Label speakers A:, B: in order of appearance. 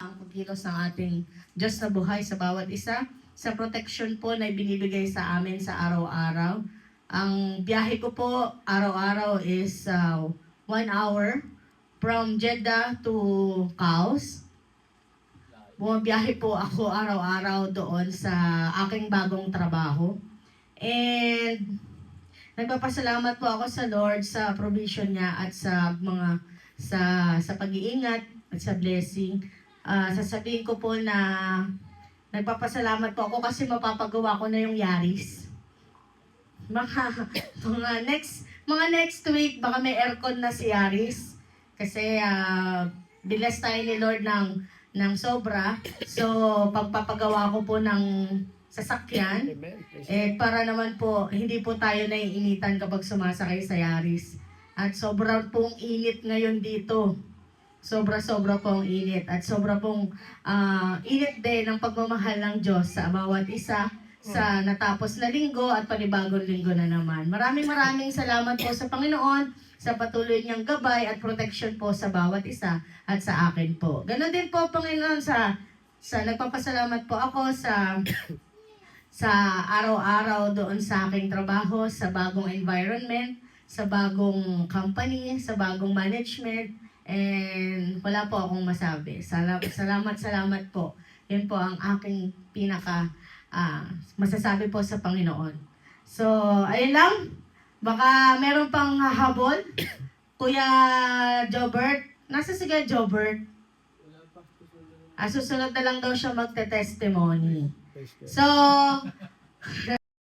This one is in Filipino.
A: ang pagkilos ng ating Diyos na buhay sa bawat isa, sa protection po na binibigay sa amin sa araw-araw. Ang biyahe ko po araw-araw is 1 hour from Jeddah to Caus. Bumabiyahe po ako araw-araw doon sa aking bagong trabaho. And nagpapasalamat po ako sa Lord sa provision niya at sa mga sa pag-iingat at sa blessing. Sasabihin ko po na nagpapasalamat po ako kasi mapapagawa ko na yung Yaris. Mga next week baka may aircon na si Yaris kasi bilas tayo ni Lord ng sobra. So pagpapagawa ko po ng sasakyan, para naman po hindi po tayo naiinitan kapag sumasakay sa Yaris. At sobra pong init ngayon dito. Sobra-sobra pong init. At sobra pong init din ng pagmamahal ng Diyos sa bawat isa sa natapos na linggo at panibagong linggo na naman. Maraming salamat po sa Panginoon sa patuloy niyang gabay at protection po sa bawat isa at sa akin po. Ganon din po, Panginoon, sa nagpapasalamat po ako sa araw-araw doon sa aking trabaho, sa bagong environment, sa bagong company, sa bagong management, and wala po akong masabi. Salamat po. Yun po ang aking pinaka masasabi po sa Panginoon. So, ayun lang. Baka meron pang hahabol. Kuya Jobert. Nasa si Kuya Jobert? Susunod na lang daw siya magte-testimony. So,